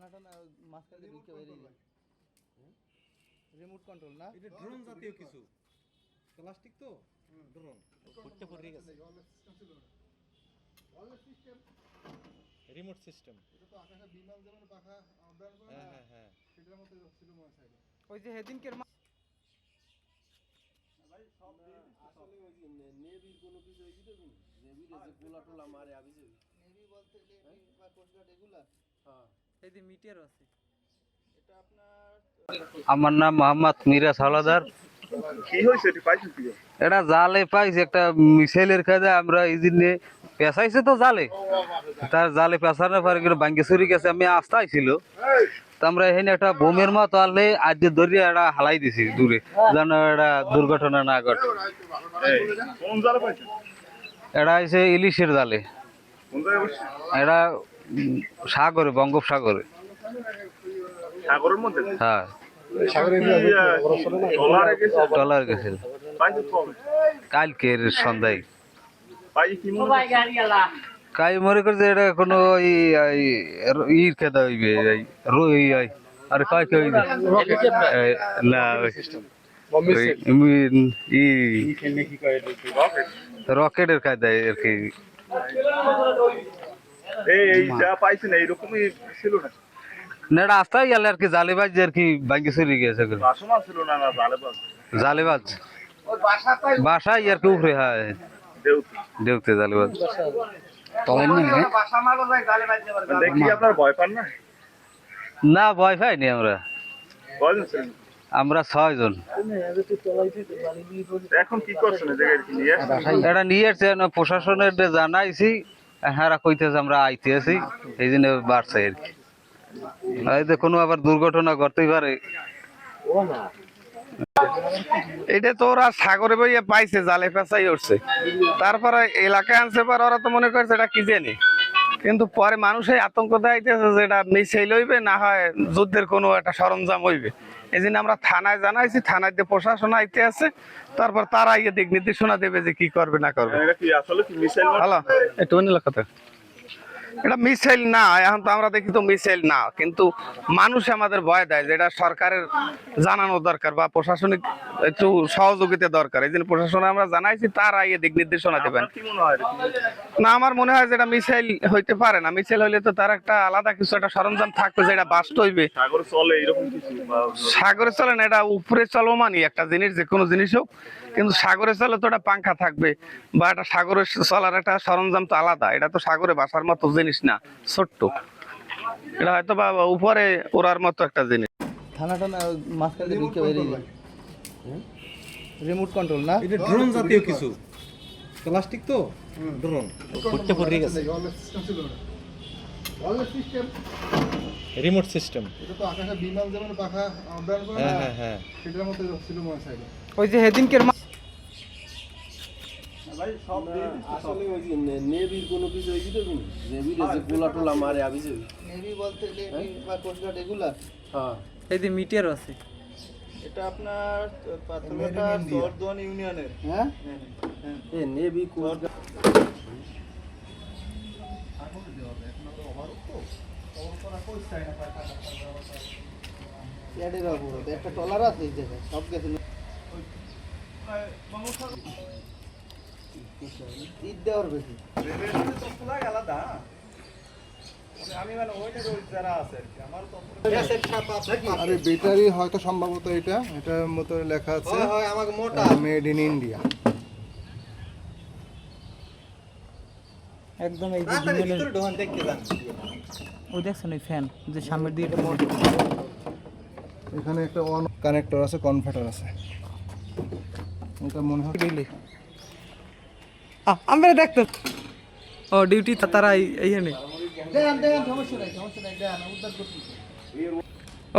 থানাটা না মাঝখান থেকে ঢুকে বেরিয়ে যায়। রিমোট কন্ট্রোল না, এটা ড্রোন জাতীয় কিছু প্লাস্টিক তো ড্রোন ফুটতে পড়ে গেছে। রিমোট সিস্টেম এটা তো আকাশে বিমান যেমন পাখা উড্ডয়ন করে না, হ্যাঁ সেটার মতো ছিল মনে হয়। ওই যে হেদিনকের ভাই সব আসলে ওই যে নেভির কোনো কিছু হইছে তো নেভির যে গোলা টোলা মারে আবিছে নেভি বলতে নেভি বা কোস্ট গার্ড এগুলা। হ্যাঁ এই যে মিটার আছে। এটা আপনার আমার নাম মোহাম্মদ মিরাজ হাওলাদার। কি হইছে এটি পাইছেন কি? এটা জালে পাইছে একটা মিসাইলের কাজে আমরা এই দিনে পেঁচাইছে তো জালে, তার জালে পেঁচানোর পরে কিন্তু ভাঙ্গে চুরি গেছে। আমি আস্তে আইছিল তো আমরা এখানে একটা বোমের মতো আনলে আজ ধরিয়ে এটা হালাই দিছি দূরে, যেন এটা দুর্ঘটনা না ঘটে। কোন জালে পাইছেন? এটা হচ্ছে ইলিশের জালে, কোন জায়গায় বসে? এটা সাগরে, বঙ্গোপসাগরে। সাগরের মধ্যে? হ্যাঁ, সাগরে কি ট্রলারে গেছে? ট্রলার গেছিল পাইছেন কবে? কালকের সন্ধ্যায়। পাই কি মনে হয়? কাই মনে করছে এটা কোনো ইর খেতে হইবে, রই আরে কয় কে হইবে না রকেটের কায়দায় আর কি। এই যা পাইছেন এইরকমই ছিল না? না এটা আস্তাই গেলে আর কি, জালেবাজ আর কি ভাঙ্গি চুরি গেছে। বাসমান ছিল না, না জালেবাজ? জালেবাজ বাসায় আর কি উপরে, হয় দেউতে জালেবাজ। দেখি আপনার ভয় পান না? না ভয় পাইনি আমরা, কয়জন ছিলেন? আমরা 6 জন। এখন কি করছেন এই জায়গায় নিয়ে? এটা নিয়ে আসছে প্রশাসনের জানাইছি, হ্যাঁ কইতেছে আমরা আইতে আছি, এই জন্য বাড়ছে আর কি। এই যে কোনো আবার দুর্ঘটনা ঘটতেই পারে। এটা তো ওরা সাগরে বইয়ে পাইছে, জালে পেঁচাই উঠছে, তারপরে এলাকায় আনছে পর ওরা তো মনে করছে এটা কি জানি, কিন্তু পরে মানুষের আতঙ্ক দেখাইতেছে যে এটা মিসাইল হইবে, না হয় যুদ্ধের কোনো একটা সরঞ্জাম হইবে। এই জন্য আমরা থানায় জানাইছি, থানায় দিয়ে প্রশাসন আইতে আছে, তারপর তারা ইয়ে দিক নির্দেশনা দেবে যে কি করবে না করবে। এটা কি আসলে কি মিসাইল? হ্যালো, একটু নিল কথা, এটা মিসাইল না, এখন তো আমরা দেখি তো মিসাইল না, কিন্তু মানুষ আমাদের ভয় দেয় যে এটা সরকারের জানানো দরকার বা প্রশাসনিক একটু সহযোগিতা দরকার। এই জন্য প্রশাসনে আমরা জানাইছি, তারা এই দিক নির্দেশনা দেবেন। কি মনে হয়? না, আমার মনে হয় যে এটা মিসাইল হইতে পারে না। মিসাইল হইলে তো তার একটা আলাদা কিছু একটা সরঞ্জাম থাকবে যেটা বাস্ট হইবে। সাগরে চলে এরকম কিছু? সাগরে চলে না, এটা উপরে চলমানই একটা জিনিস, যে কোনো জিনিস হোক, কিন্তু সাগরে চলে তো একটা পাংখা থাকবে বা একটা সাগরে চলার একটা সরঞ্জাম তো আলাদা। এটা তো সাগরে বাসার মতো জিনিস না, ছোট্ট। এটা হয়তো বা উপরে ওড়ার মতো একটা জিনিস। থানাটা না মাঝখান থেকে ঢুকে বেরিয়ে যায়। রিমোট কন্ট্রোল না, এটা ড্রোন জাতীয় কিছু প্লাস্টিক তো ড্রোন ফুটতে পড়ে গেছে। রিমোট সিস্টেম এটা তো আকাশে বিমান যেমন পাখা উড্ডয়ন করে না, হ্যাঁ সেটার মতো ছিল মনে হয়। ওই যে হেদিনকের ভাই সব আসলে ওই যে নেভির কোনো কিছু হইছে তো নেভির যে গোলা টোলা মারে আবিছে। নেভি বলতে নেভি বা কোস্ট গার্ড এগুলা। হ্যাঁ এই যে মিটার আছে। এটা আপনার পাথরঘাটা চরদোয়ান ইউনিয়নের। হ্যাঁ এই নেভি কোস্ট এডের উপরে একটা ট্রলার আছে এই জায়গায়, সব গেছে ঈদ দেওয়ার বেশি। আরে ব্যাটারি হয়তো সম্ভবত এটার মতো লেখা আছে আমাকে মোটা মেড ইন ইন্ডিয়া। একদম এই যে ভিতরে ঢোকান দেখতে যান। ওই দেখছেন ওই ফ্যান যে সামনের দিকে একটা মোটর, এখানে একটা অন কানেক্টর আছে, কনভার্টার আছে। এটা মনে হয় দিলে আমরা দেখতে ও ডিউটি তারা এইখানে দেন দেন, সমস্যা নাই দেন, উদ্ধার করতে। ও